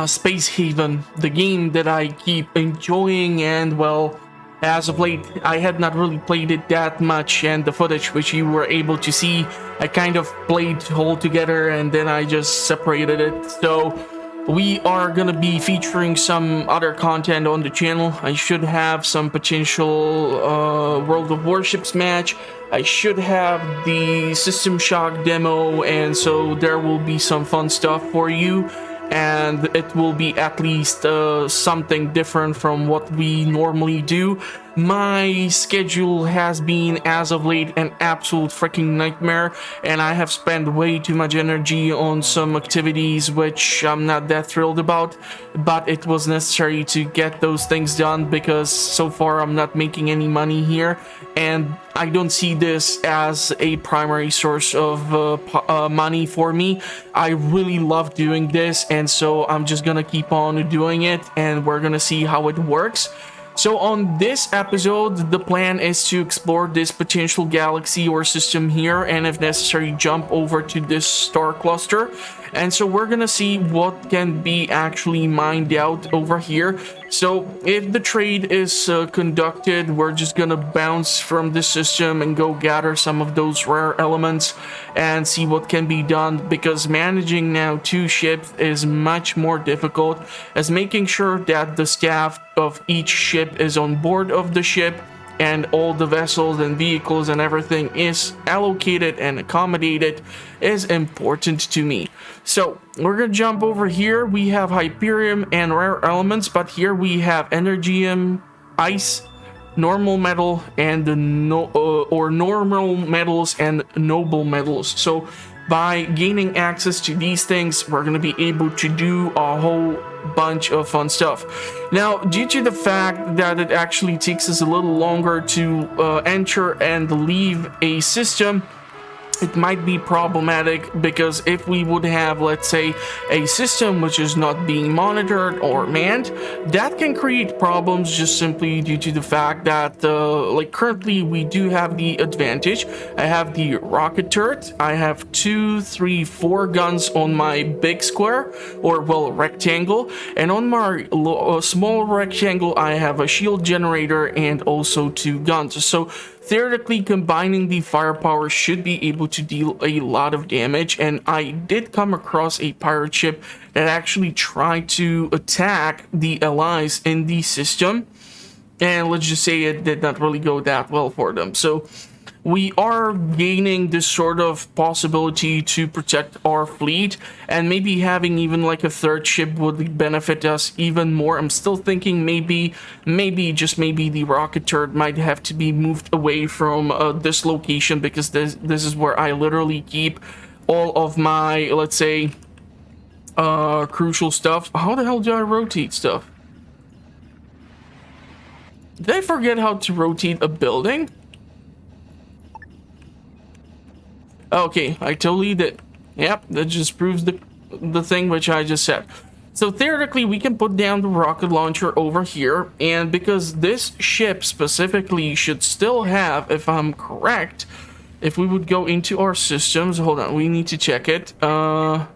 Space Haven, the game that I keep enjoying, and well, as of late, I had not really played it that much, and the footage which you were able to see, I kind of played all together and then I just separated it. So we are gonna be featuring some other content on the channel. I should have some potential World of Warships match. I should have the System Shock demo, and so there will be some fun stuff for you, and it will be at least something different from what we normally do. My schedule has been, as of late, an absolute freaking nightmare, and I have spent way too much energy on some activities which I'm not that thrilled about, but it was necessary to get those things done because so far I'm not making any money here, and I don't see this as a primary source of money for me. I really love doing this, and so I'm just gonna keep on doing it, and we're gonna see how it works. So on this episode, the plan is to explore this potential galaxy or system here, and if necessary, jump over to this star cluster. And so we're gonna see what can be actually mined out over here. So if the trade is conducted, we're just gonna bounce from this system and go gather some of those rare elements and see what can be done, because managing now 2 ships is much more difficult, as making sure that the staff of each ship is on board of the ship and all the vessels and vehicles and everything is allocated and accommodated is important to me. So we're gonna jump over here. We have Hyperium and rare elements, but here we have Energium, ice, normal metal, and normal metals and noble metals. So by gaining access to these things, we're going to be able to do a whole bunch of fun stuff. Now, due to the fact that it actually takes us a little longer to enter and leave a system, it might be problematic, because if we would have, let's say, a system which is not being monitored or manned, that can create problems just simply due to the fact that like currently we do have the advantage. I have the rocket turret, I have 2, 3, 4 guns on my big square, or well, rectangle, and on my small rectangle I have a shield generator and also 2 guns. So theoretically, combining the firepower should be able to deal a lot of damage, and I did come across a pirate ship that actually tried to attack the allies in the system, and let's just say it did not really go that well for them. So we are gaining this sort of possibility to protect our fleet, and maybe having even like a 3rd ship would benefit us even more. I'm still thinking maybe just maybe the rocket turret might have to be moved away from this location, because this is where I literally keep all of my, let's say, crucial stuff. How the hell do I rotate stuff? Did I forget how to rotate a building? Okay, I totally did. Yep, that just proves the thing which I just said. So theoretically, we can put down the rocket launcher over here, and because this ship specifically should still have, if I'm correct, if we would go into our systems, hold on, we need to check it. So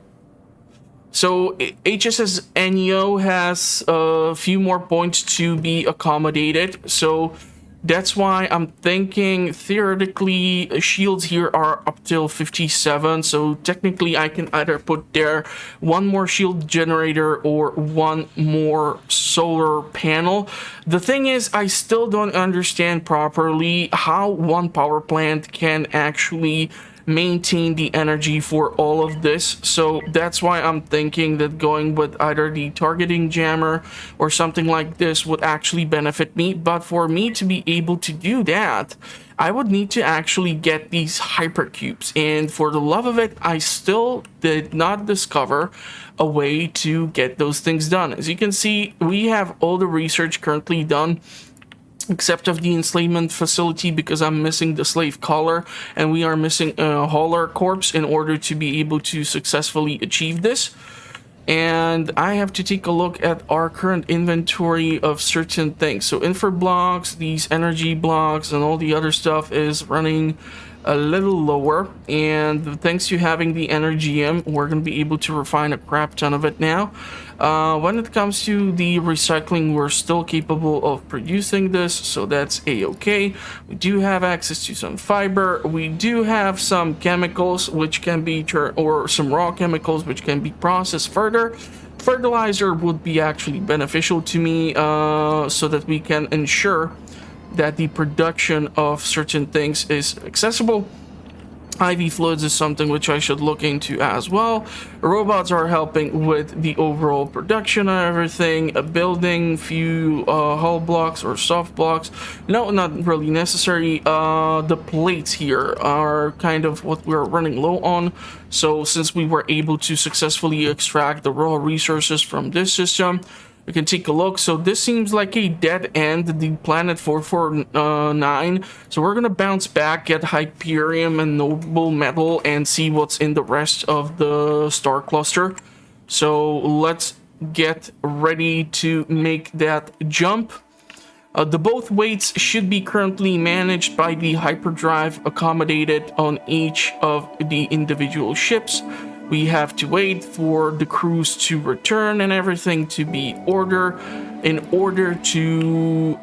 HSS NEO has a few more points to be accommodated, so that's why I'm thinking theoretically shields here are up till 57, so technically I can either put there 1 more shield generator or 1 more solar panel. The thing is, I still don't understand properly how 1 power plant can actually maintain the energy for all of this, so that's why I'm thinking that going with either the targeting jammer or something like this would actually benefit me. But for me to be able to do that, I would need to actually get these hypercubes, and for the love of it, I still did not discover a way to get those things done. As you can see, we have all the research currently done except of the enslavement facility, because I'm missing the slave collar, and we are missing a hauler corpse in order to be able to successfully achieve this. And I have to take a look at our current inventory of certain things. So infra blocks, these energy blocks, and all the other stuff is running a little lower, and thanks to having the NRGM, we're going to be able to refine a crap ton of it now. When it comes to the recycling, we're still capable of producing this, so that's a-okay. We do have access to some fiber. We do have some chemicals which can be or some raw chemicals which can be processed further. Fertilizer would be actually beneficial to me, so that we can ensure that the production of certain things is accessible. IV fluids is something which I should look into as well. Robots are helping with the overall production of everything. Building few hull blocks or soft blocks, no, not really necessary. The plates here are kind of what we're running low on, so since we were able to successfully extract the raw resources from this system, we can take a look. So this seems like a dead end, the planet 449. So we're gonna bounce back, get Hyperium and Noble Metal, and see what's in the rest of the star cluster. So let's get ready to make that jump. The both weights should be currently managed by the hyperdrive accommodated on each of the individual ships. We have to wait for the crews to return and everything to be in order to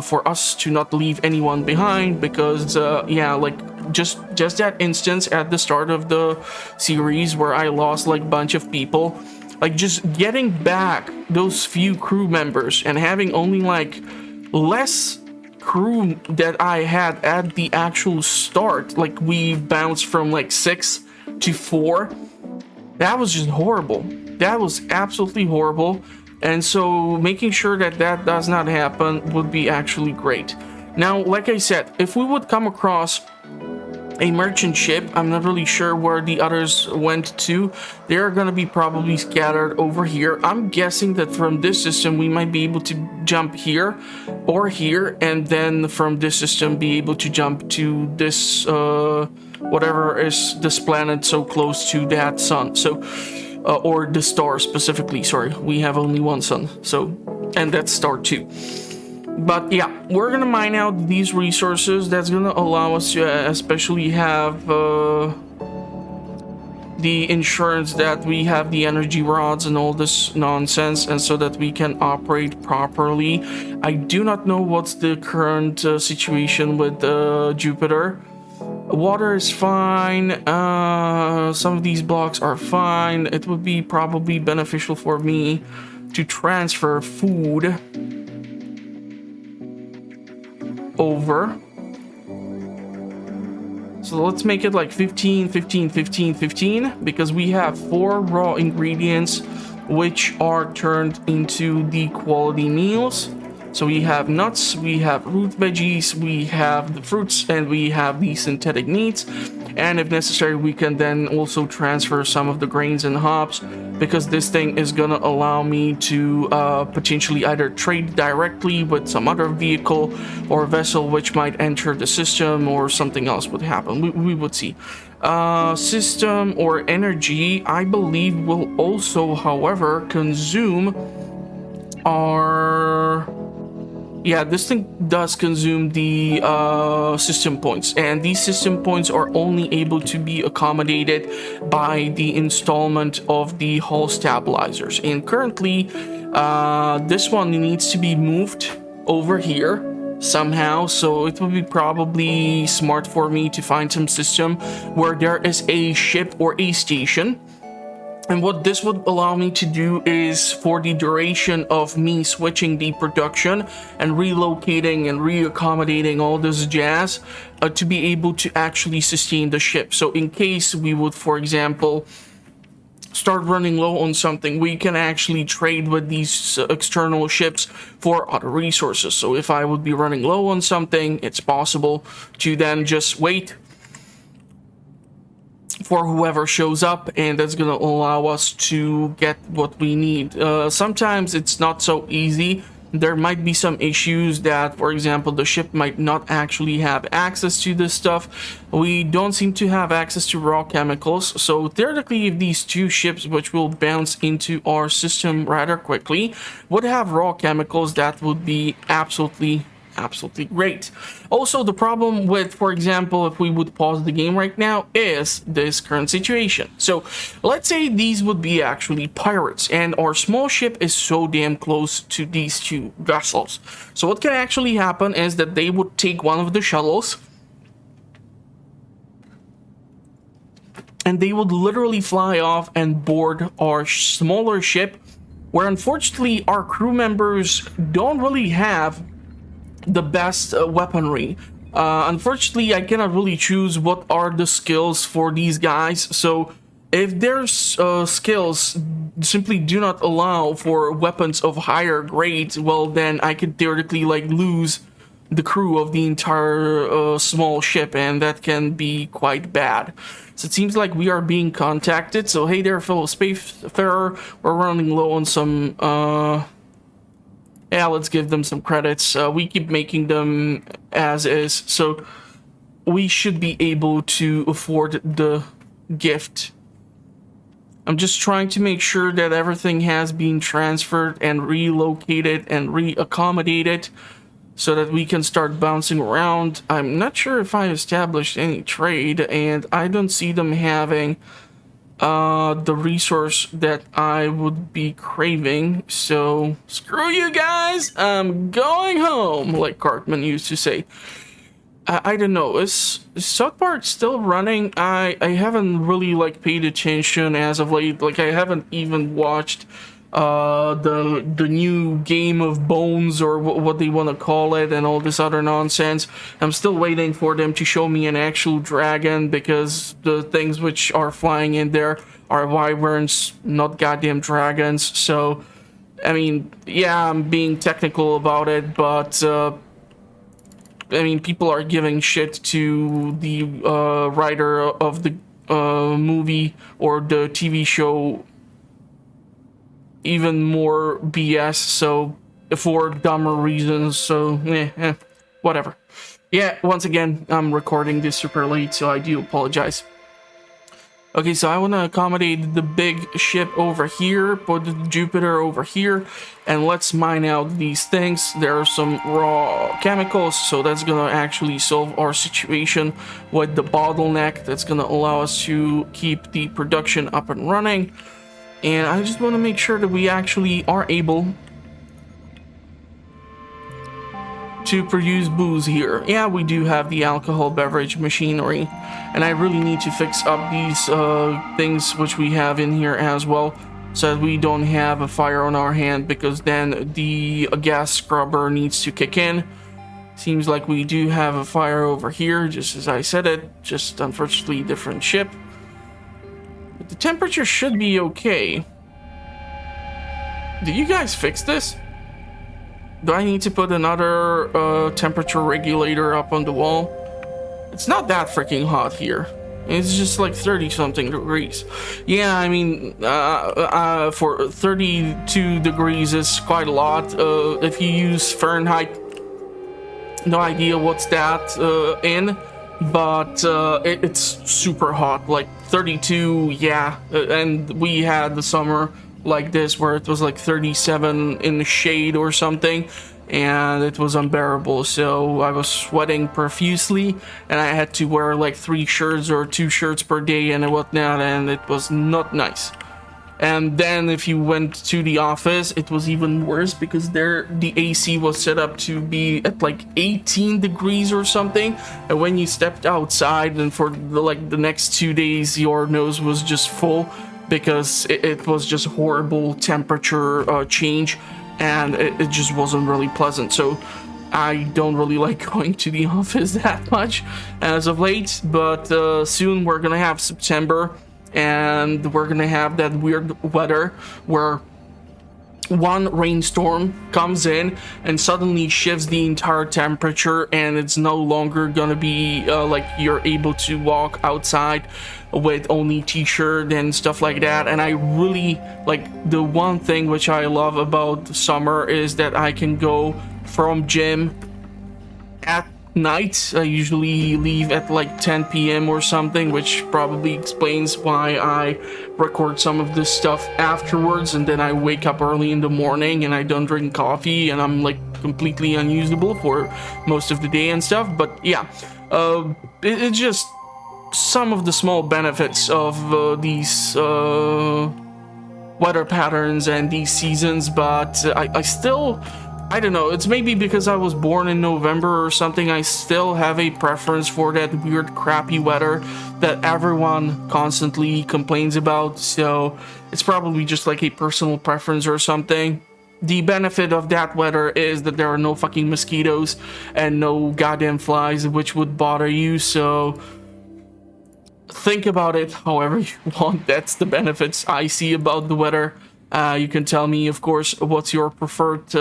for us to not leave anyone behind, because yeah, like just that instance at the start of the series where I lost like a bunch of people, like just getting back those few crew members and having only like less crew that I had at the actual start, like we bounced from like 6 to 4. That was just horrible. That was absolutely horrible. And so making sure that that does not happen would be actually great. Now, like I said, if we would come across a merchant ship, I'm not really sure where the others went to. They're going to be probably scattered over here. I'm guessing that from this system, we might be able to jump here or here, and then from this system be able to jump to this whatever is this planet so close to that sun, so or the star specifically. Sorry, we have only one sun, so, and that's star 2. But yeah, we're gonna mine out these resources. That's gonna allow us to especially have the insurance that we have the energy rods and all this nonsense, and so that we can operate properly. I do not know what's the current situation with Jupiter. Water is fine. Some of these blocks are fine. It would be probably beneficial for me to transfer food over. So let's make it like 15, 15, 15, 15, because we have 4 raw ingredients which are turned into the quality meals. So we have nuts, we have root veggies, we have the fruits, and we have the synthetic meats. And if necessary, we can then also transfer some of the grains and hops, because this thing is gonna allow me to potentially either trade directly with some other vehicle or vessel which might enter the system, or something else would happen. We would see. System or energy, I believe, will also, however, consume our... Yeah, this thing does consume the system points, and these system points are only able to be accommodated by the installment of the hull stabilizers. And currently, this one needs to be moved over here somehow, so it would be probably smart for me to find some system where there is a ship or a station. And what this would allow me to do is, for the duration of me switching the production and relocating and reaccommodating all this jazz, to be able to actually sustain the ship. So in case we would, for example, start running low on something, we can actually trade with these external ships for other resources. So if I would be running low on something, it's possible to then just wait for whoever shows up, and that's gonna allow us to get what we need. Sometimes it's not so easy. There might be some issues that, for example, the ship might not actually have access to this stuff. We don't seem to have access to raw chemicals, so theoretically, if these 2 ships, which will bounce into our system rather quickly, would have raw chemicals, that would be absolutely absolutely great. Also, the problem with, for example, if we would pause the game right now, is this current situation. So let's say these would be actually pirates, and our small ship is so damn close to these two vessels. So what can actually happen is that they would take one of the shuttles, and they would literally fly off and board our smaller ship, where unfortunately our crew members don't really have the best weaponry. Unfortunately, I cannot really choose what are the skills for these guys. So if their skills simply do not allow for weapons of higher grade, well, then I could theoretically like lose the crew of the entire small ship, and that can be quite bad. So it seems like we are being contacted. So hey there, fellow spacefarer, we're running low on some yeah, let's give them some credits. We keep making them as is, so we should be able to afford the gift. I'm just trying to make sure that everything has been transferred and relocated and reaccommodated so that we can start bouncing around. I'm not sure if I established any trade, and I don't see them having the resource that I would be craving. So screw you guys, I'm going home, like Cartman used to say. I don't know, is South Park still running? I haven't really like paid attention as of late. Like I haven't even watched the new Game of Bones, or what they want to call it, and all this other nonsense. I'm still waiting for them to show me an actual dragon, because the things which are flying in there are wyverns, not goddamn dragons. So I mean, yeah, I'm being technical about it, but I mean, people are giving shit to the writer of the movie or the TV show even more BS, so for dumber reasons. So whatever. Yeah, once again, I'm recording this super late, so I do apologize. Okay, so I want to accommodate the big ship over here, put the Jupiter over here, and let's mine out these things. There are some raw chemicals, so that's gonna actually solve our situation with the bottleneck. That's gonna allow us to keep the production up and running. And I just want to make sure that we actually are able to produce booze here. Yeah, we do have the alcohol beverage machinery, and I really need to fix up these things which we have in here as well, so that we don't have a fire on our hand, because then the gas scrubber needs to kick in. Seems like we do have a fire over here, just as I said it, just unfortunately different ship. But the temperature should be okay. Did you guys fix this? Do I need to put another temperature regulator up on the wall? It's not that freaking hot here. It's just like 30 something degrees. Yeah, I mean, for 32 degrees is quite a lot. If you use Fahrenheit, no idea what's that in, but it's super hot, like 32, yeah. And we had the summer like this where it was like 37 in the shade or something, and it was unbearable. So I was sweating profusely, and I had to wear like 3 shirts or 2 shirts per day and whatnot, and it was not nice. And then if you went to the office, it was even worse, because there the AC was set up to be at like 18 degrees or something, and when you stepped outside and for the next 2 days your nose was just full, because it was just horrible temperature change, and it just wasn't really pleasant. So I don't really like going to the office that much as of late, but soon we're gonna have September, and we're gonna have that weird weather where one rainstorm comes in and suddenly shifts the entire temperature, and it's no longer gonna be like you're able to walk outside with only t-shirt and stuff like that. And I really like, the one thing which I love about summer is that I can go from gym at night. I usually leave at like 10 p.m. or something, which probably explains why I record some of this stuff afterwards, and then I wake up early in the morning and I don't drink coffee, and I'm like completely unusable for most of the day and stuff. But yeah, it's just some of the small benefits of these weather patterns and these seasons. But I still, I don't know, it's maybe because I was born in November or something, I still have a preference for that weird crappy weather that everyone constantly complains about. So it's probably just like a personal preference or something. The benefit of that weather is that there are no fucking mosquitoes and no goddamn flies which would bother you. So think about it however you want. That's the benefits I see about the weather. You can tell me, of course, what's your preferred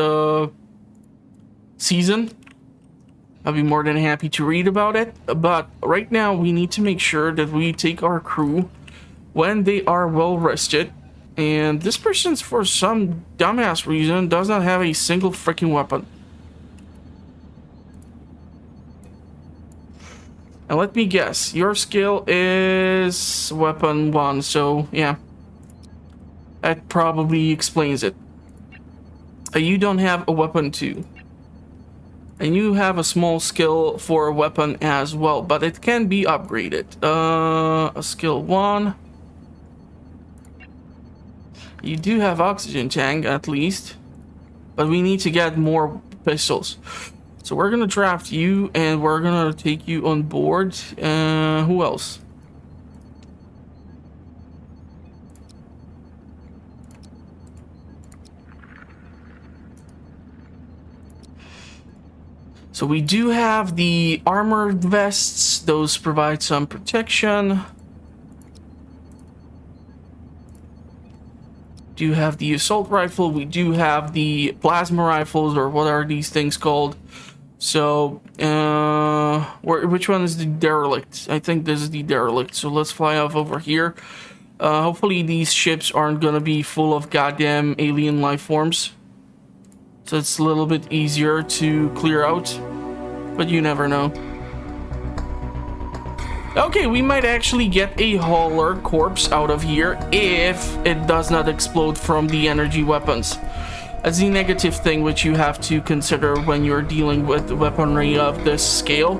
season. I'll be more than happy to read about it. But right now, we need to make sure that we take our crew when they are well rested. And this person's, for some dumbass reason, does not have a single freaking weapon. And let me guess, your skill is weapon 1, so yeah. That probably explains it. You don't have a weapon 2. And you have a small skill for a weapon as well, but it can be upgraded. A skill 1. You do have oxygen tank at least, but we need to get more pistols. So we're gonna draft you and we're gonna take you on board. Who else? So we do have the armored vests. Those provide some protection. Do have the assault rifle. We do have the plasma rifles, or what are these things called? So, which one is the derelict? I think this is the derelict. So let's fly off over here. Hopefully these ships aren't gonna be full of goddamn alien life forms. So it's a little bit easier to clear out, but you never know. Okay, we might actually get a hauler corpse out of here if it does not explode from the energy weapons. That's the negative thing which you have to consider when you're dealing with weaponry of this scale.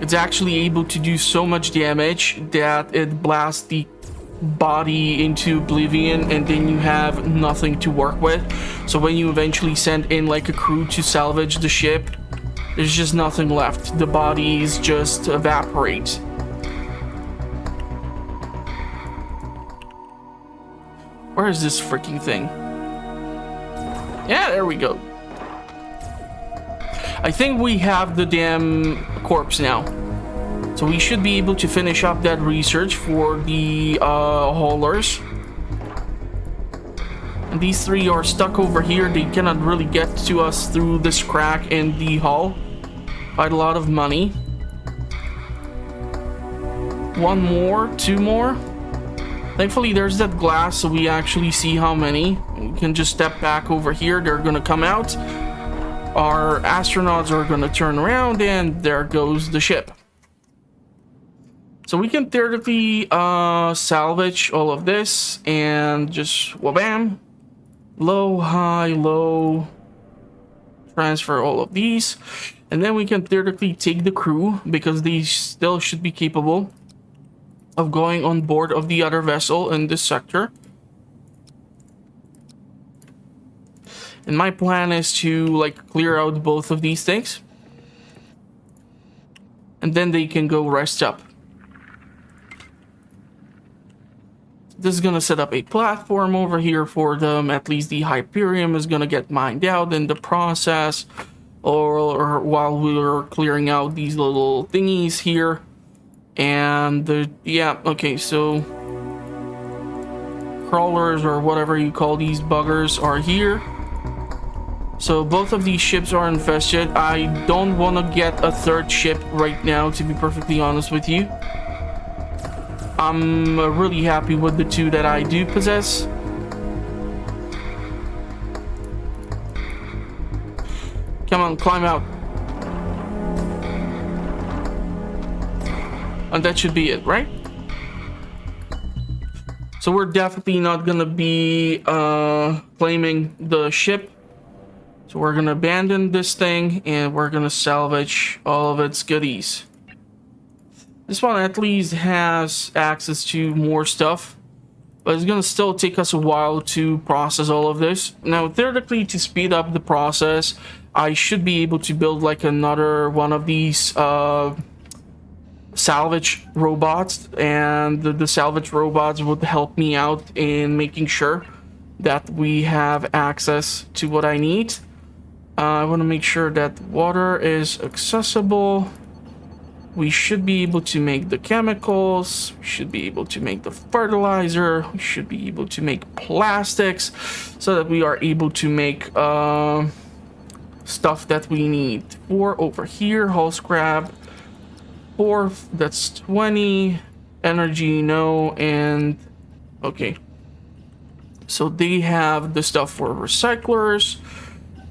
It's actually able to do so much damage that it blasts the body into oblivion, and then you have nothing to work with. So when you eventually send in like a crew to salvage the ship, there's just nothing left. The bodies just evaporate. Where is this freaking thing? Yeah, there we go. I think we have the damn corpse now. So we should be able to finish up that research for the haulers. And these three are stuck over here. They cannot really get to us through this crack in the hull. Quite a lot of money. One more, two more. Thankfully, there's that glass, so we actually see how many. We can just step back over here. They're gonna come out. Our astronauts are gonna turn around, and there goes the ship. So we can theoretically salvage all of this and just wha-bam. Low, high, low. Transfer all of these. And then we can theoretically take the crew, because they still should be capable of going on board of the other vessel in this sector. And my plan is to like clear out both of these things, and then they can go rest up. This is gonna set up a platform over here for them. At least the Hyperium is gonna get mined out in the process, or while we're clearing out these little thingies here. And yeah, okay, so crawlers or whatever you call these buggers are here. So both of these ships are infested. I don't want to get a third ship right now, to be perfectly honest with you. I'm really happy with the two that I do possess. Come on, climb out. And that should be it, right? So we're definitely not gonna be claiming the ship. So we're gonna abandon this thing and we're gonna salvage all of its goodies. This one at least has access to more stuff, but it's gonna still take us a while to process all of this. Now, theoretically, to speed up the process, I should be able to build like another one of these salvage robots, and the salvage robots would help me out in making sure that we have access to what I need. I want to make sure that water is accessible. We should be able to make the chemicals. We should be able to make the fertilizer. We should be able to make plastics so that we are able to make stuff that we need. 4 over here, hull scrap. 4, that's 20. Energy, no, and okay. So they have the stuff for recyclers.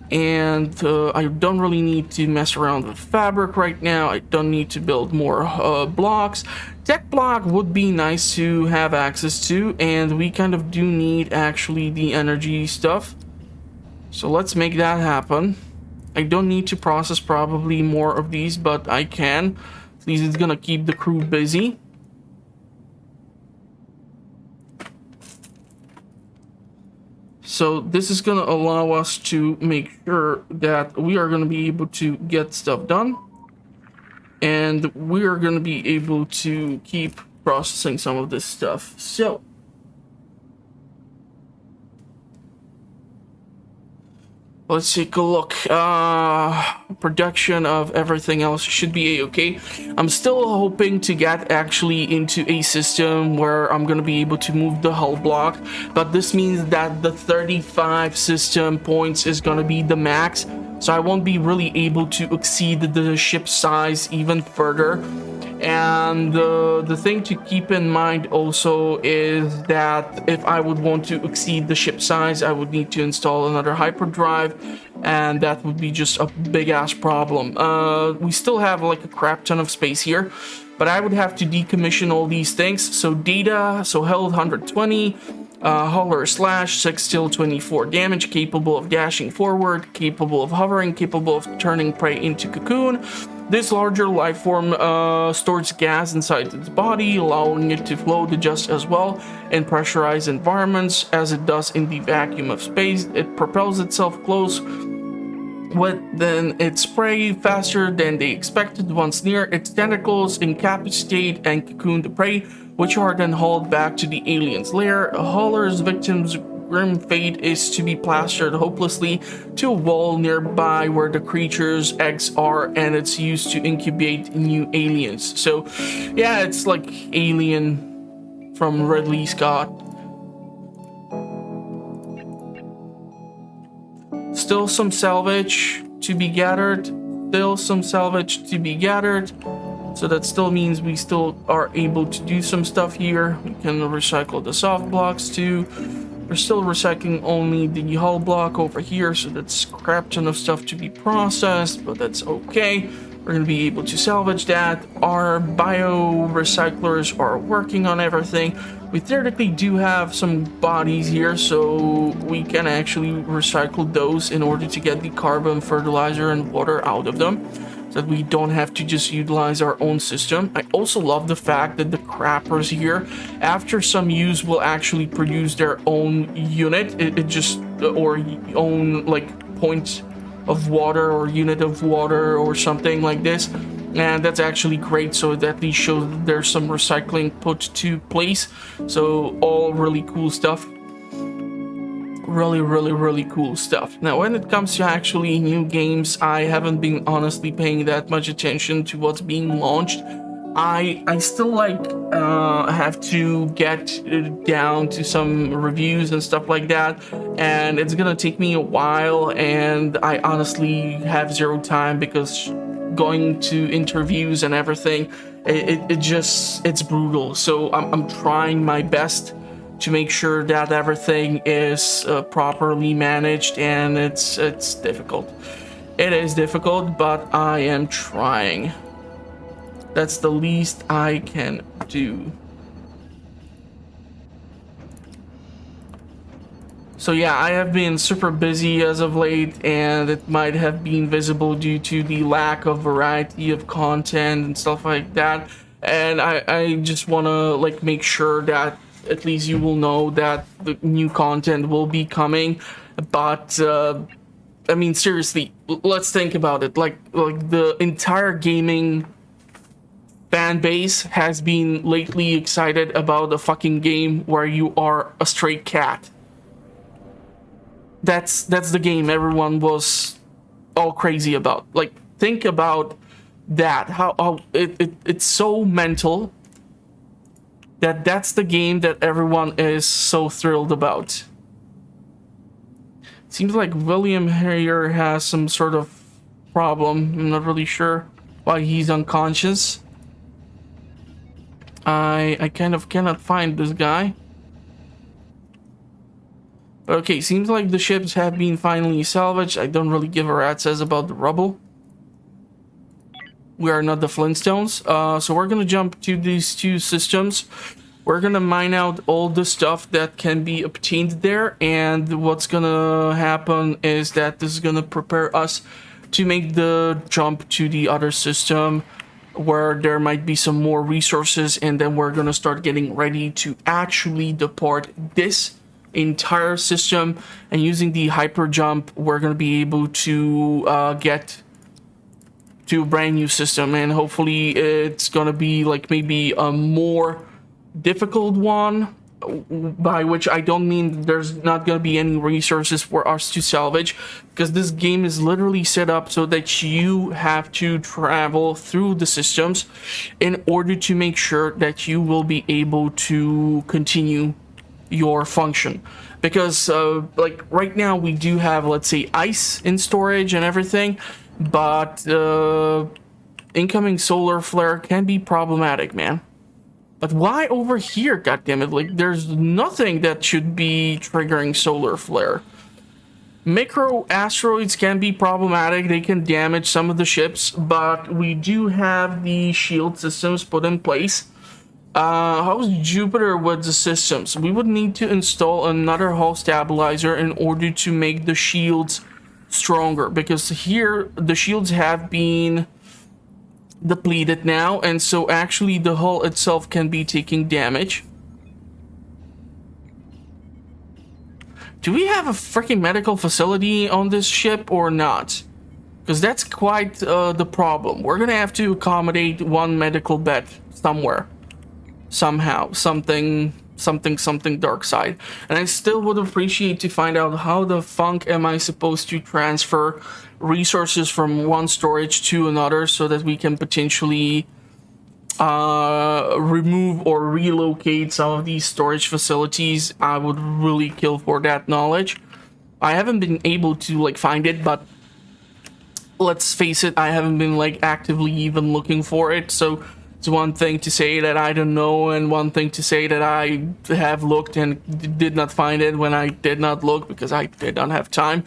And I don't really need to mess around with fabric right now. I don't need to build more blocks. Tech block would be nice to have access to, and we kind of do need actually the energy stuff. So let's make that happen. I don't need to process probably more of these, but I can. At least it's gonna keep the crew busy. So this is going to allow us to make sure that we are going to be able to get stuff done. And we are going to be able to keep processing some of this stuff. So let's take a look. Production of everything else should be okay. I'm still hoping to get actually into a system where I'm going to be able to move the hull block, but this means that the 35 system points is going to be the max, so I won't be really able to exceed the ship size even further. And the thing to keep in mind also is that if I would want to exceed the ship size, I would need to install another hyperdrive, and that would be just a big ass problem. We still have like a crap ton of space here, but I would have to decommission all these things. So data, so held 120, hauler slash 6 still 24 damage, capable of dashing forward, capable of hovering, capable of turning prey into cocoon. This larger life form stores gas inside its body, allowing it to float just as well in pressurized environments as it does in the vacuum of space. It propels itself close then its prey faster than they expected. Once near, its tentacles incapacitate and cocoon the prey, which are then hauled back to the alien's lair. A hauler's victim's grim fate is to be plastered hopelessly to a wall nearby where the creature's eggs are, and it's used to incubate new aliens. So yeah, it's like Alien from Ridley Scott. Still some salvage to be gathered. So that still means we still are able to do some stuff here. We can recycle the soft blocks too. We're still recycling only the hull block over here, so that's a crap ton of stuff to be processed, but that's okay. We're going to be able to salvage that. Our bio recyclers are working on everything. We theoretically do have some bodies here, so we can actually recycle those in order to get the carbon, fertilizer, and water out of them, so that we don't have to just utilize our own system. I also love the fact that the crappers here, after some use, will actually produce their own unit. Or own like point of water or unit of water or something like this. And that's actually great, so that at least shows that there's some recycling put to place. So all really cool stuff. Really cool stuff. Now, when it comes to actually new games, I haven't been honestly paying that much attention to what's being launched. I still like have to get down to some reviews and stuff like that, and it's gonna take me a while, and I honestly have zero time because going to interviews and everything, it's brutal. So I'm trying my best to make sure that everything is properly managed, and it's difficult. It is difficult, but I am trying. That's the least I can do. So yeah, I have been super busy as of late, and it might have been visible due to the lack of variety of content and stuff like that. And I just want to like make sure that at least you will know that the new content will be coming. But I mean, seriously, let's think about it. Like the entire gaming fan base has been lately excited about a fucking game where you are a stray cat. That's the game everyone was all crazy about. Like, think about that. How it's so mental that that's the game that everyone is so thrilled about. Seems like William here has some sort of problem. I'm not really sure why he's unconscious. I kind of cannot find this guy. Okay, seems like the ships have been finally salvaged. I don't really give a rat's ass about the rubble. We are not the Flintstones. So we're gonna jump to these two systems. We're gonna mine out all the stuff that can be obtained there, and what's gonna happen is that this is gonna prepare us to make the jump to the other system where there might be some more resources, and then we're gonna start getting ready to actually depart this entire system, and using the hyper jump we're going to be able to get to a brand new system, and hopefully it's going to be like maybe a more difficult one, by which I don't mean there's not going to be any resources for us to salvage, because this game is literally set up so that you have to travel through the systems in order to make sure that you will be able to continue your function. Because like right now we do have, let's say, ice in storage and everything, but incoming solar flare can be problematic, man. But why over here, goddammit? Like, there's nothing that should be triggering solar flare. Micro asteroids can be problematic. They can damage some of the ships, but we do have the shield systems put in place. How's Jupiter with the systems? We would need to install another hull stabilizer in order to make the shields stronger, because here the shields have been depleted now, and so actually the hull itself can be taking damage. Do we have a freaking medical facility on this ship or not? Because that's quite the problem. We're gonna have to accommodate one medical bed somewhere. Somehow, something dark side. And I still would appreciate to find out how the funk am I supposed to transfer resources from one storage to another, so that we can potentially remove or relocate some of these storage facilities. I would really kill for that knowledge. I haven't been able to like find it, but let's face it, I haven't been like actively even looking for it, so it's one thing to say that I don't know, and one thing to say that I have looked and did not find it when I did not look because I did not have time.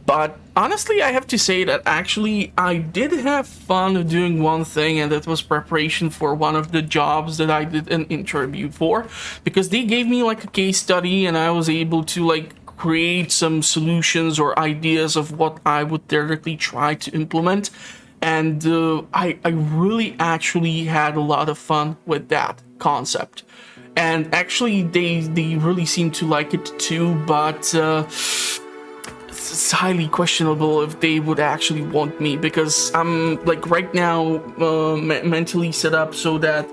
But honestly, I have to say that actually I did have fun doing one thing, and that was preparation for one of the jobs that I did an interview for, because they gave me like a case study and I was able to like create some solutions or ideas of what I would theoretically try to implement. And I really actually had a lot of fun with that concept. And actually, they really seem to like it too, but it's highly questionable if they would actually want me, because I'm like right now mentally set up so that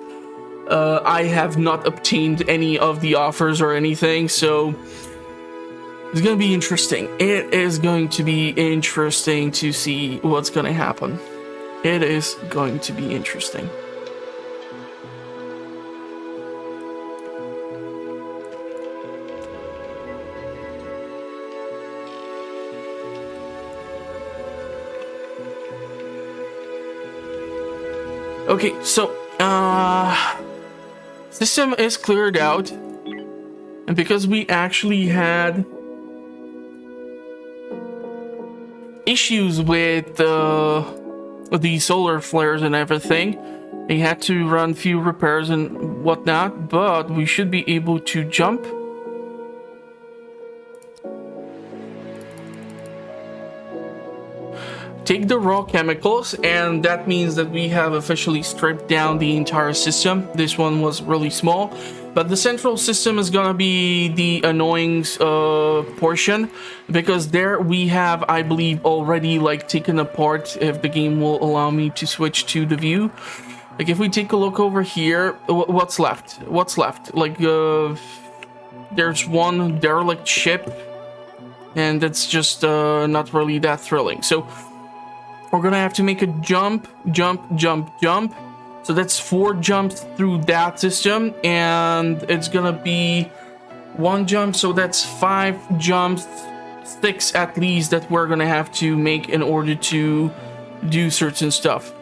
I have not obtained any of the offers or anything, so it's gonna be interesting. It is going to be interesting to see what's gonna happen. It is going to be interesting. Okay, so system is cleared out, and because we actually had issues with the solar flares and everything, they had to run few repairs and whatnot, but we should be able to jump take the raw chemicals, and that means that we have officially stripped down the entire system. This one was really small, but the central system is gonna be the annoying portion, because there we have, I believe, already like taken apart, if the game will allow me to switch to the view. Like if we take a look over here, what's left? What's left? Like there's one derelict ship, and it's just not really that thrilling. So we're gonna have to make a jump. So that's 4 jumps through that system, and it's gonna be 1 jump, so that's 5 jumps, 6 at least, that we're gonna have to make in order to do certain stuff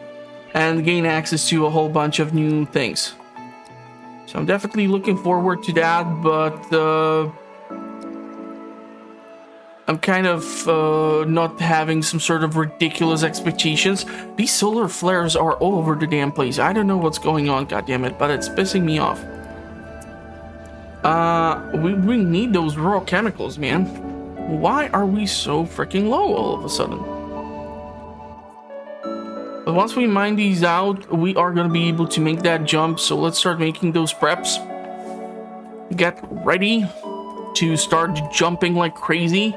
and gain access to a whole bunch of new things. So I'm definitely looking forward to that, but I'm kind of not having some sort of ridiculous expectations. These solar flares are all over the damn place. I don't know what's going on, goddammit, but it's pissing me off. We need those raw chemicals, man. Why are we so freaking low all of a sudden? But once we mine these out, we are going to be able to make that jump. So let's start making those preps. Get ready to start jumping like crazy.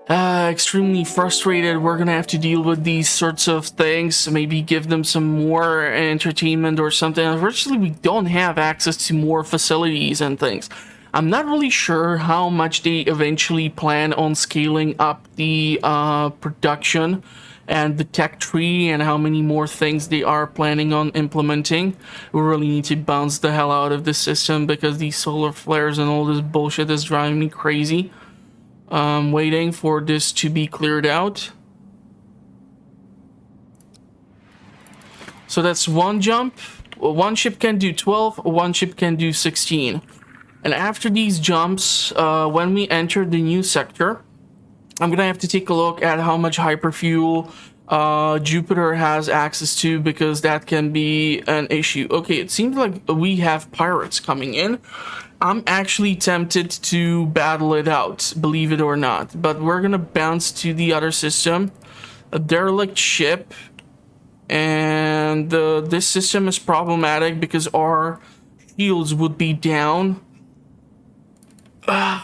Extremely frustrated. We're going to have to deal with these sorts of things. Maybe give them some more entertainment or something. Unfortunately, we don't have access to more facilities and things. I'm not really sure how much they eventually plan on scaling up the production and the tech tree, and how many more things they are planning on implementing. We really need to bounce the hell out of this system, because these solar flares and all this bullshit is driving me crazy. Waiting for this to be cleared out. So that's 1 jump. 1 ship can do 12, 1 ship can do 16. And after these jumps, when we enter the new sector, I'm gonna have to take a look at how much hyperfuel Jupiter has access to, because that can be an issue. Okay, it seems like we have pirates coming in. I'm actually tempted to battle it out, believe it or not, but we're gonna bounce to the other system, a derelict ship, and this system is problematic because our shields would be down.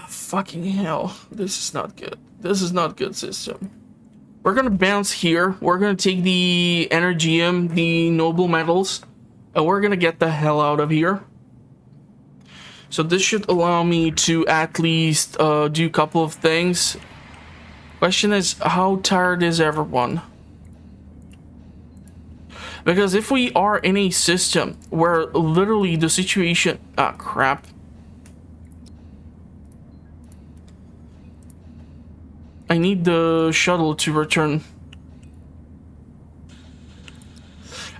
Fucking hell, this is not good. This is not good system. We're gonna bounce here. We're gonna take the Energium, the noble metals, and we're gonna get the hell out of here. So this should allow me to at least do a couple of things. Question is, how tired is everyone? Because if we are in a system where literally the situation... Ah, crap. I need the shuttle to return.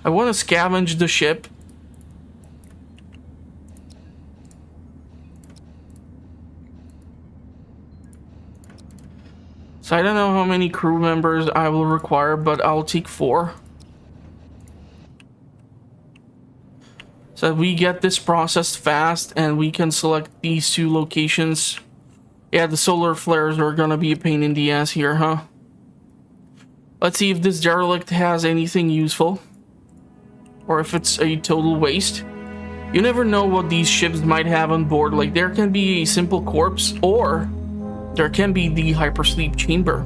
I want to scavenge the ship. So I don't know how many crew members I will require, but I'll take 4. So we get this processed fast, and we can select these 2 locations. Yeah, the solar flares are gonna be a pain in the ass here, huh? Let's see if this derelict has anything useful, or if it's a total waste. You never know what these ships might have on board. Like, there can be a simple corpse, or there can be the hypersleep chamber.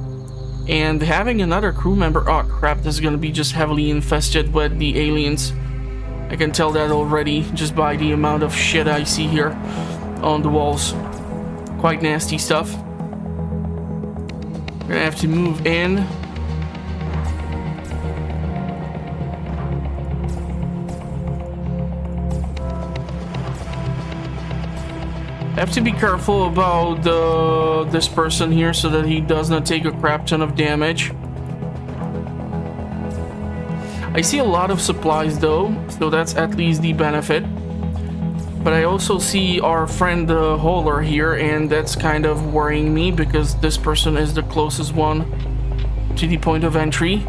And having another crew member... Oh crap, this is gonna be just heavily infested with the aliens. I can tell that already, just by the amount of shit I see here on the walls. Quite nasty stuff. We're gonna have to move in. I have to be careful about this person here so that he does not take a crap ton of damage. I see a lot of supplies though, so that's at least the benefit. But I also see our friend the Hauler here, and that's kind of worrying me because this person is the closest one to the point of entry.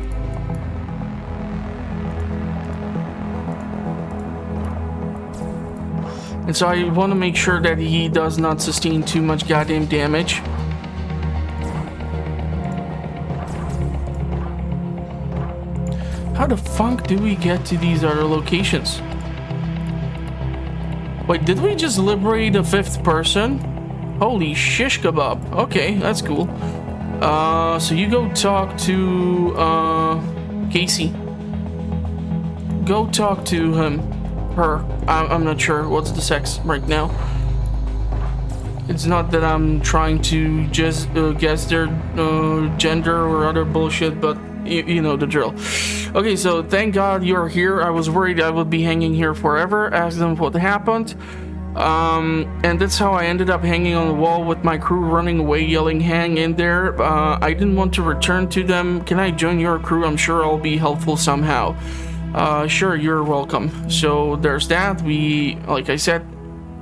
And so I want to make sure that he does not sustain too much goddamn damage. How the fuck do we get to these other locations? Wait, did we just liberate a 5th person? Holy shish kebab. Okay, that's cool. So you go talk to Casey. Go talk to him. Her. I'm not sure what's the sex right now. It's not that I'm trying to just guess their gender or other bullshit, but you know the drill. Okay, so thank God you're here. I was worried I would be hanging here forever. Ask them what happened. And that's how I ended up hanging on the wall with my crew running away, yelling, hang in there. I didn't want to return to them. Can I join your crew? I'm sure I'll be helpful somehow. Sure, you're welcome. So there's that. We, like I said,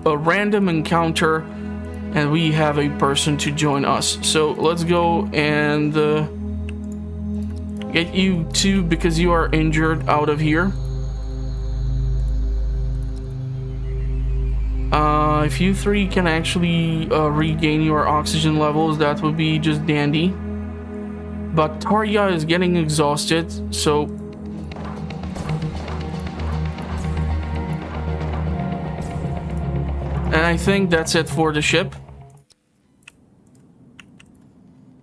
a random encounter, and we have a person to join us. So let's go and get you two, because you are injured, out of here. If you three can actually regain your oxygen levels, that would be just dandy. But Tarja is getting exhausted, so... And I think that's it for the ship.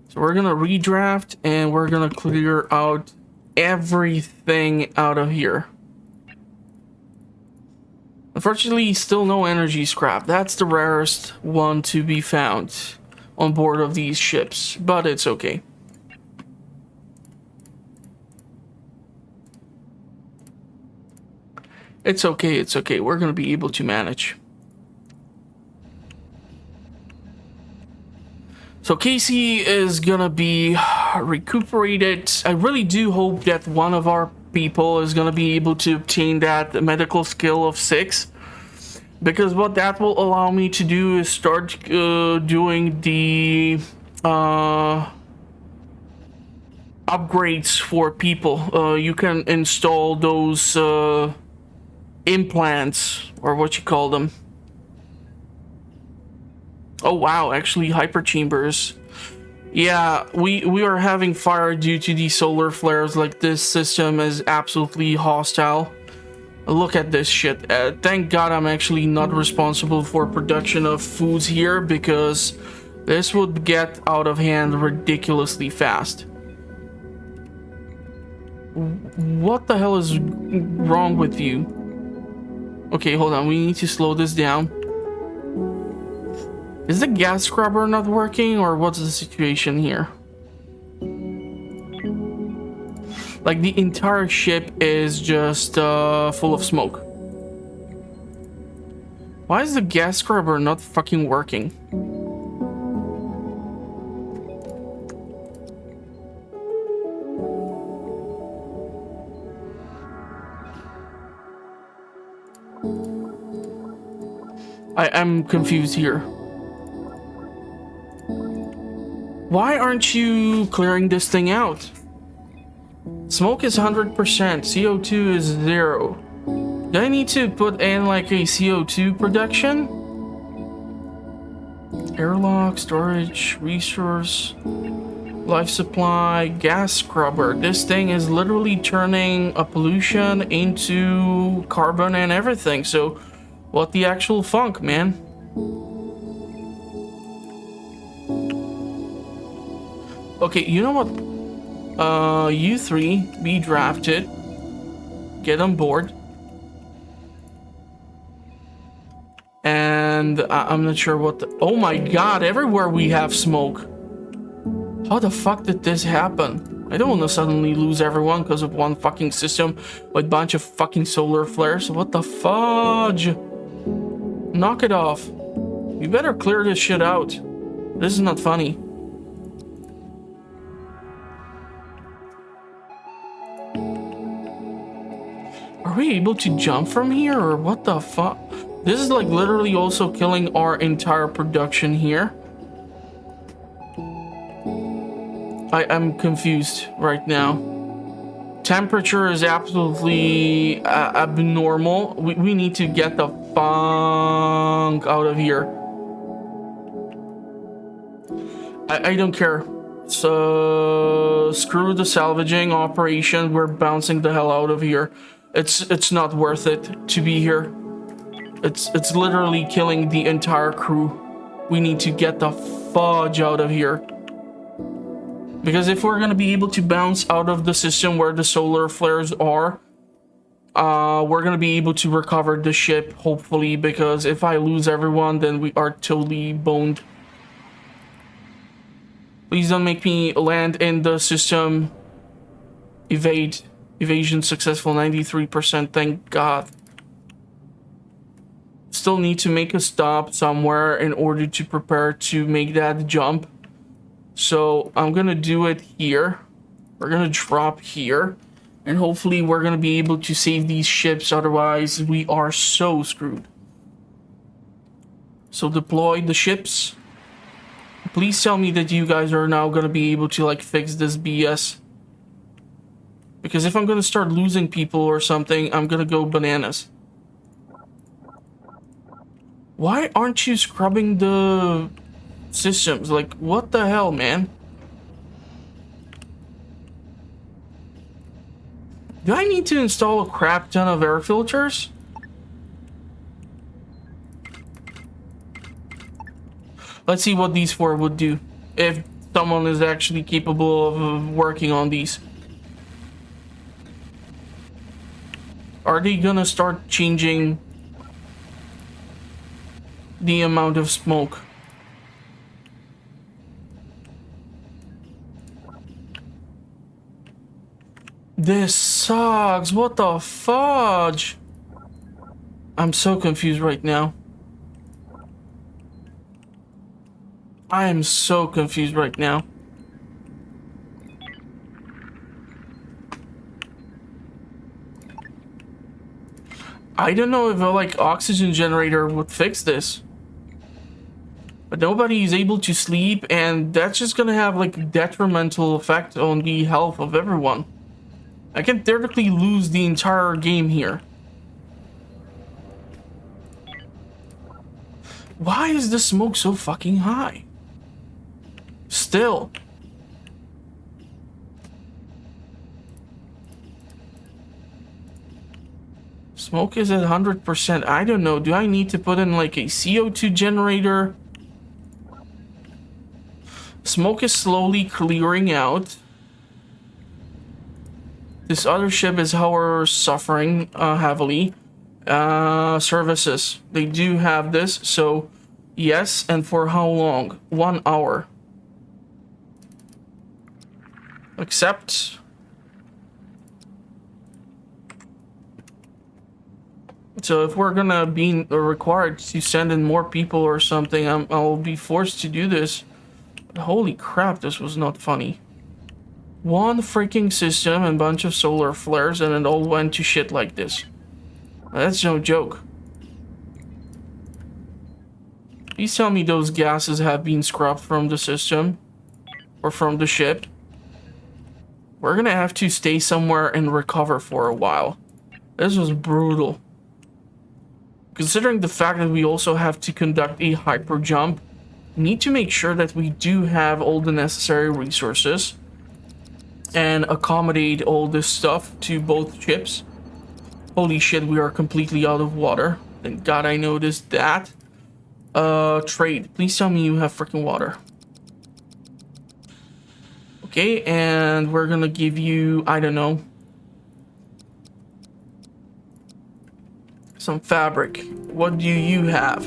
So we're gonna redraft, and we're gonna clear out everything out of here. Unfortunately, still no energy scrap. That's the rarest one to be found on board of these ships, but it's okay. It's okay, it's okay. We're gonna be able to manage. So Casey is gonna be recuperated. I really do hope that one of our people is gonna be able to obtain that medical skill of 6, because what that will allow me to do is start doing the upgrades for people. You can install those implants, or what you call them. Oh wow, actually hyper chambers. Yeah, we are having fire due to these solar flares. Like, this system is absolutely hostile. Look at this shit. Thank God I'm actually not responsible for production of foods here, because this would get out of hand ridiculously fast. What the hell is wrong with you? Okay, hold on. We need to slow this down. Is the gas scrubber not working, or what's the situation here? Like, the entire ship is just full of smoke. Why is the gas scrubber not fucking working? I'm confused here. Why aren't you clearing this thing out? Smoke is 100%, CO2 is 0. Do I need to put in like a CO2 production? Airlock, storage, resource, life supply, gas scrubber. This thing is literally turning a pollution into carbon and everything. So what the actual funk, man? Okay, you know what? You three be drafted. Get on board. And I'm not sure what the... Oh my god, everywhere we have smoke. How the fuck did this happen? I don't want to suddenly lose everyone because of one fucking system with a bunch of fucking solar flares. What the fudge? Knock it off. You better clear this shit out. This is not funny. Are we able to jump from here, or what the fuck? This is like literally also killing our entire production here. I'm confused right now. Temperature is absolutely abnormal. We need to get the funk out of here. I don't care. So screw the salvaging operation. We're bouncing the hell out of here. It's not worth it to be here. It's literally killing the entire crew. We need to get the fudge out of here. Because if we're gonna be able to bounce out of the system where the solar flares are, we're gonna be able to recover the ship, hopefully, because if I lose everyone, then we are totally boned. Please don't make me land in the system. Evasion successful, 93%, thank God. Still need to make a stop somewhere in order to prepare to make that jump. So I'm gonna do it here. We're gonna drop here. And hopefully we're gonna be able to save these ships, otherwise we are so screwed. So deploy the ships. Please tell me that you guys are now gonna be able to like fix this BS. Because if I'm gonna start losing people or something, I'm gonna go bananas. Why aren't you scrubbing the systems? Like, what the hell, man? Do I need to install a crap ton of air filters? Let's see what these four would do if someone is actually capable of working on these. Are they gonna start changing the amount of smoke? This sucks. What the fudge? I'm so confused right now. I am so confused right now. I don't know if a like oxygen generator would fix this. But nobody is able to sleep, and that's just gonna have like a detrimental effect on the health of everyone. I can theoretically lose the entire game here. Why is the smoke so fucking high? Still. Smoke is at 100%. I don't know. Do I need to put in like a CO2 generator? Smoke is slowly clearing out. This other ship is, however, suffering heavily. Services. They do have this, so yes. And for how long? 1 hour. Accept. So if we're gonna be required to send in more people or something, I'll be forced to do this. Holy crap, this was not funny. One freaking system and a bunch of solar flares, and it all went to shit like this. That's no joke. Please tell me those gases have been scrubbed from the system or from the ship. We're gonna have to stay somewhere and recover for a while. This was brutal. Considering the fact that we also have to conduct a hyper jump, we need to make sure that we do have all the necessary resources and accommodate all this stuff to both ships. Holy shit, we are completely out of water. Thank God I noticed that. Trade. Please tell me you have freaking water. Okay, and we're gonna give you, I don't know, some fabric. What do you have?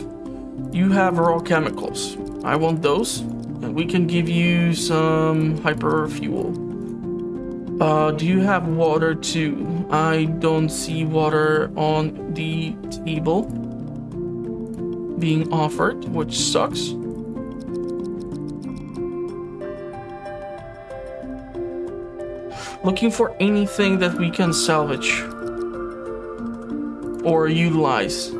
You have raw chemicals. I want those. And we can give you some hyper fuel. Do you have water too? I don't see water on the table being offered, which sucks. Looking for anything that we can salvage or utilize.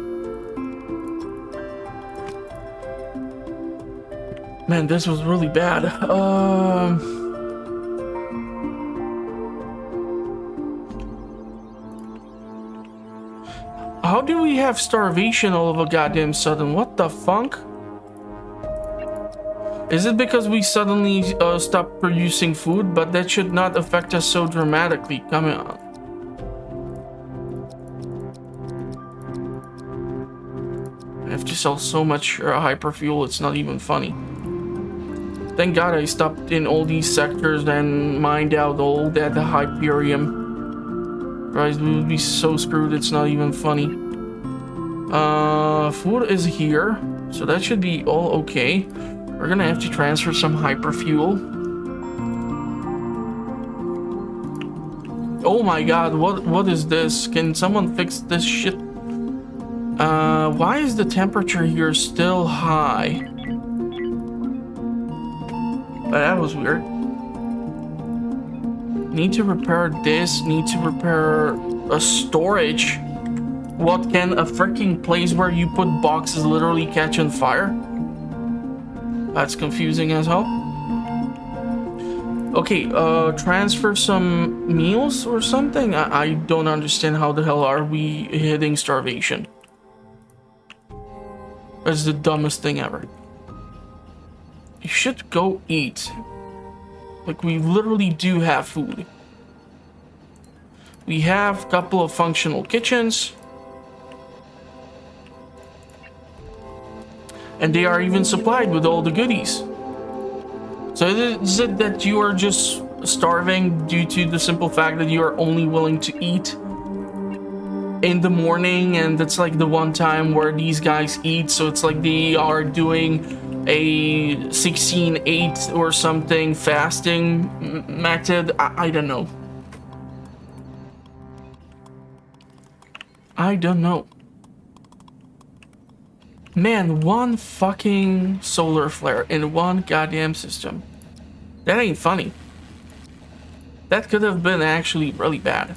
Man, this was really bad. How do we have starvation all of a goddamn sudden? What the funk? Is it because we suddenly stopped producing food? But that should not affect us so dramatically. Come on. I have to sell so much hyperfuel, it's not even funny. Thank God I stopped in all these sectors and mined out all that Hyperium. Guys, we would be so screwed, it's not even funny. Food is here, so that should be all okay. We're gonna have to transfer some hyperfuel. Oh my God, what is this? Can someone fix this shit? Why is the temperature here still high? That was weird. Need to repair this, need to repair a storage. What, can a freaking place where you put boxes literally catch on fire? That's confusing as hell. Okay, transfer some meals or something? I don't understand how the hell are we hitting starvation. That's the dumbest thing ever. You should go eat. Like, we literally do have food. We have a couple of functional kitchens. And they are even supplied with all the goodies. So is it that you are just starving due to the simple fact that you are only willing to eat in the morning, and that's like the one time where these guys eat, so it's like they are doing a 16-8 or something fasting method? I don't know. I don't know. Man, one fucking solar flare in one goddamn system. That ain't funny. That could have been actually really bad.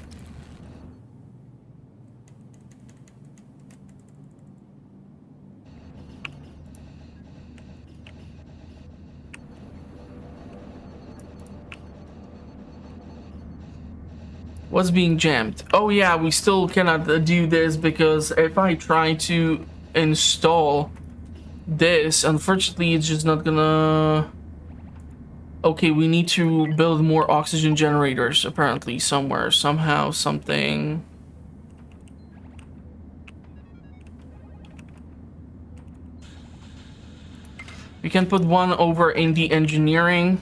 What's being jammed? Oh yeah, we still cannot do this because if I try to install this, unfortunately it's just not gonna... Okay, we need to build more oxygen generators apparently somewhere, somehow, something. We can put one over in the engineering,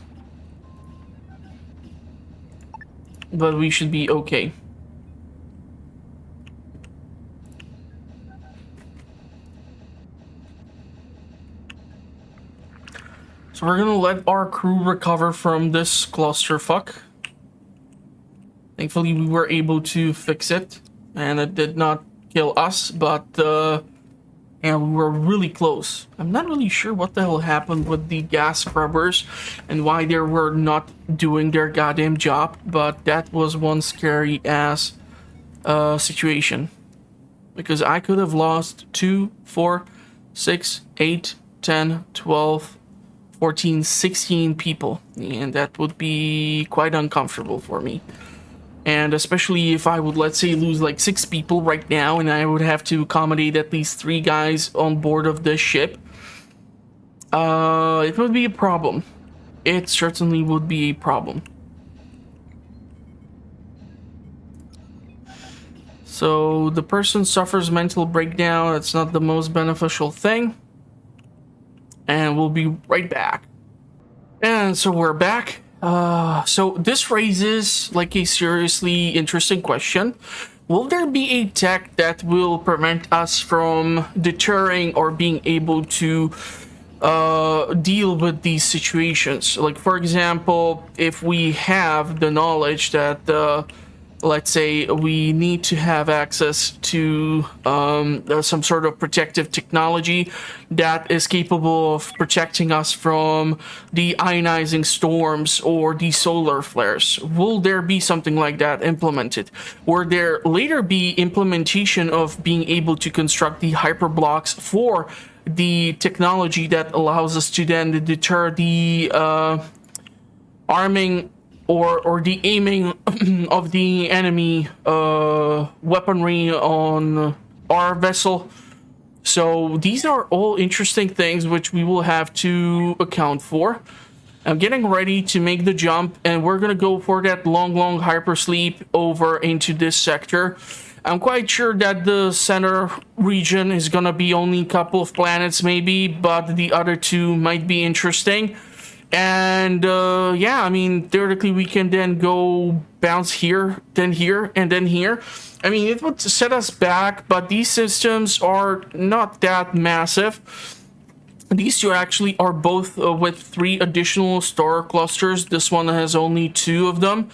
but we should be okay. So we're gonna let our crew recover from this clusterfuck. Thankfully we were able to fix it and it did not kill us, but and we were really close. I'm not really sure what the hell happened with the gas scrubbers and why they were not doing their goddamn job, but that was one scary ass situation. Because I could have lost 2, 4, 6, 8, 10, 12, 14, 16 people, and that would be quite uncomfortable for me. And especially if I would, let's say, lose like 6 people right now, and I would have to accommodate at least 3 guys on board of this ship, it would be a problem. It certainly would be a problem. So the person suffers mental breakdown. It's not the most beneficial thing. And we'll be right back. And so we're back. So this raises like a seriously interesting question. Will there be a tech that will prevent us from deterring or being able to deal with these situations? Like, for example, if we have the knowledge that let's say we need to have access to some sort of protective technology that is capable of protecting us from the ionizing storms or the solar flares. Will there be something like that implemented? Will there later be implementation of being able to construct the hyperblocks for the technology that allows us to then deter the arming or the aiming of the enemy weaponry on our vessel? So these are all interesting things which we will have to account for. I'm getting ready to make the jump, and we're gonna go for that long hypersleep over into this sector. I'm quite sure that the center region is gonna be only a couple of planets maybe, but the other two might be interesting. And yeah, I mean, theoretically we can then go bounce here, then here, and then here. I mean, it would set us back, but these systems are not that massive. These two actually are both with 3 additional star clusters. This one has only 2 of them.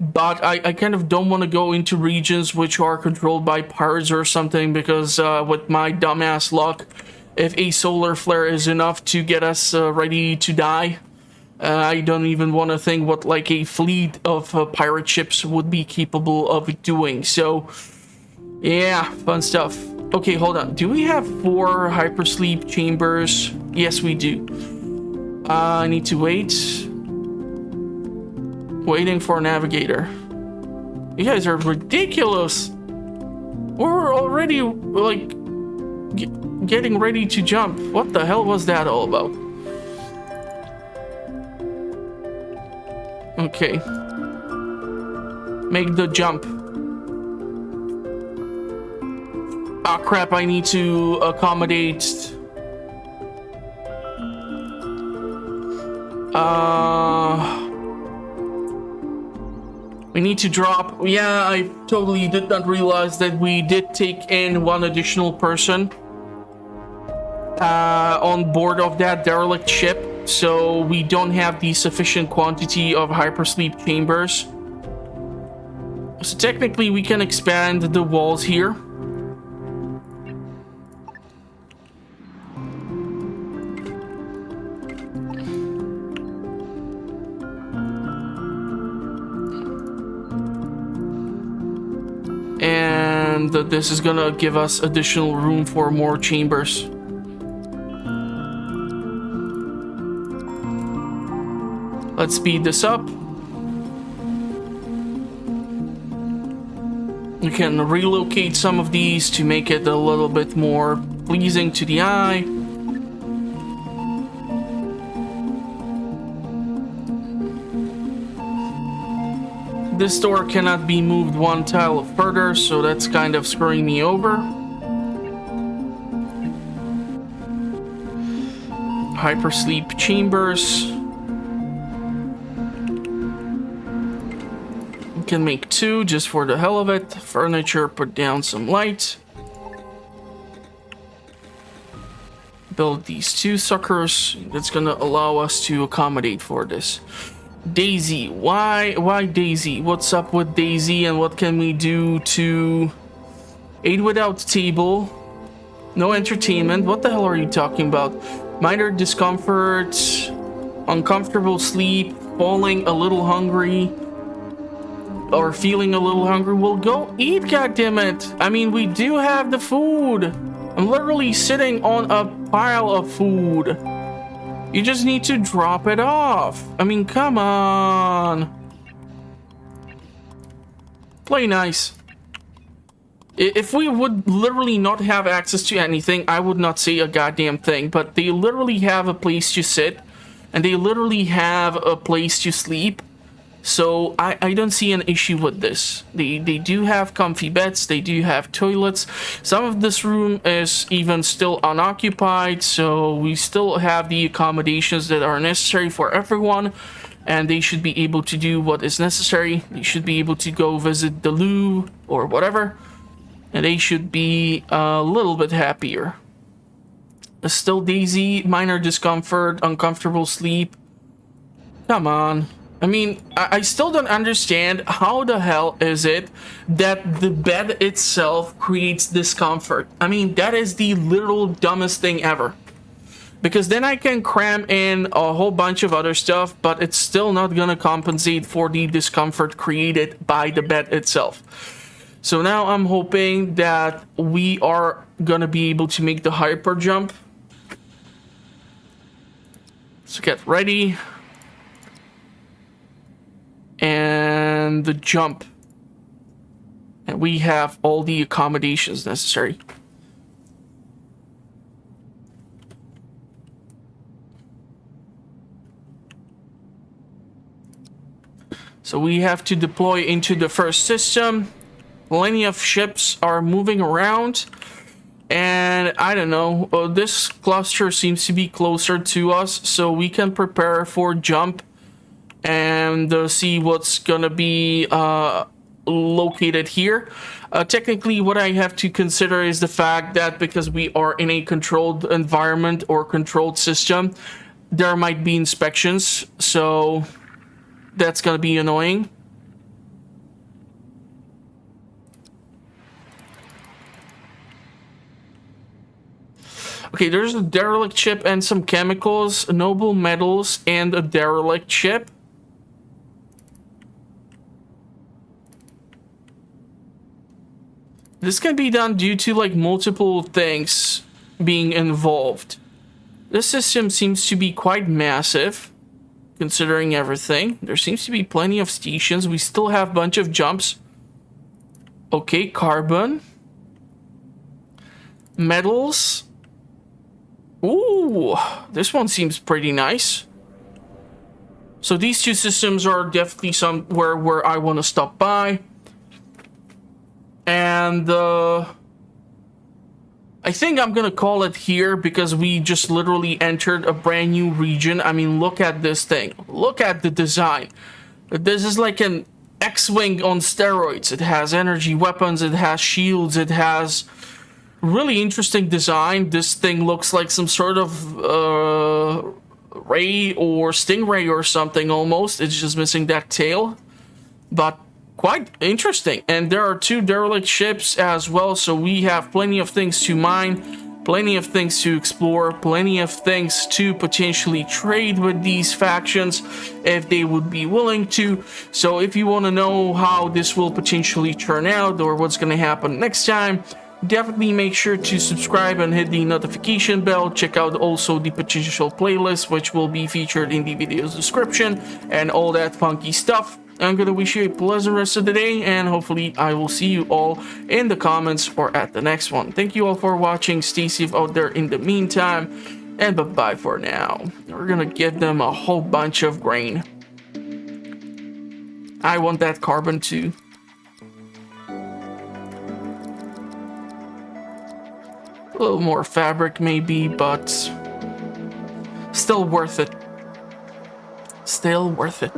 But I kind of don't want to go into regions which are controlled by pirates or something, because with my dumbass luck, if a solar flare is enough to get us ready to die, I don't even want to think what like a fleet of pirate ships would be capable of doing. So yeah, fun stuff. Okay, hold on. Do we have 4 hypersleep chambers? Yes, we do. I need to wait. Waiting for a navigator. You guys are ridiculous. We're already, like, getting ready to jump. What the hell was that all about? Okay. Make the jump. Ah, crap, I need to accommodate... We need to drop... Yeah, I totally did not realize that we did take in 1 additional person on board of that derelict ship, so we don't have the sufficient quantity of hypersleep chambers. So technically we can expand the walls here. And this is gonna give us additional room for more chambers. Let's speed this up. We can relocate some of these to make it a little bit more pleasing to the eye. This door cannot be moved 1 tile further, so that's kind of screwing me over. Hypersleep chambers. We can make 2 just for the hell of it. Furniture, put down some light. Build these 2 suckers. That's gonna allow us to accommodate for this. Daisy, why Daisy? What's up with Daisy, and what can we do to aid without table? No entertainment. What the hell are you talking about? Minor discomfort, uncomfortable sleep, falling a little hungry, or feeling a little hungry. Well, go eat, goddammit. I mean, we do have the food. I'm literally sitting on a pile of food. You just need to drop it off. I mean, come on. Play nice. If we would literally not have access to anything, I would not say a goddamn thing. But they literally have a place to sit, and they literally have a place to sleep. So I don't see an issue with this. They do have comfy beds, they do have toilets. Some of this room is even still unoccupied, so we still have the accommodations that are necessary for everyone, and they should be able to do what is necessary. They should be able to go visit the Louvre or whatever, and they should be a little bit happier. Still Daisy, minor discomfort, uncomfortable sleep. Come on. I mean, I still don't understand how the hell is it that the bed itself creates discomfort. I mean, that is the literal dumbest thing ever. Because then I can cram in a whole bunch of other stuff, but it's still not gonna compensate for the discomfort created by the bed itself. So now I'm hoping that we are gonna be able to make the hyper jump. So get ready. And the jump. And we have all the accommodations necessary. So we have to deploy into the first system. Plenty of ships are moving around. And I don't know, this cluster seems to be closer to us, so we can prepare for jump and see what's gonna be located here. Technically, what I have to consider is the fact that because we are in a controlled environment or controlled system, there might be inspections, so that's gonna be annoying. Okay, there's a derelict ship and some chemicals, noble metals, and a derelict ship. This can be done due to like multiple things being involved. This system seems to be quite massive, considering everything. There seems to be plenty of stations. We still have a bunch of jumps. Okay, carbon. Metals. Ooh, this one seems pretty nice. So these two systems are definitely somewhere where I want to stop by. And I think I'm gonna call it here because we just literally entered a brand new region. I mean, look at this thing. Look at the design. This is like an X-Wing on steroids. It has energy weapons, it has shields, it has really interesting design. This thing looks like some sort of ray or stingray or something almost. It's just missing that tail, but quite interesting. And there are two derelict ships as well, so we have plenty of things to mine, plenty of things to explore, plenty of things to potentially trade with these factions if they would be willing to. So if you want to know how this will potentially turn out or what's going to happen next time, definitely make sure to subscribe and hit the notification bell. Check out also the potential playlist, which will be featured in the video's description, and all that funky stuff. I'm gonna wish you a pleasant rest of the day, and hopefully I will see you all in the comments or at the next one. Thank you all for watching. Stay safe out there in the meantime, and bye-bye for now. We're gonna give them a whole bunch of grain. I want that carbon too. A little more fabric maybe, but still worth it. Still worth it.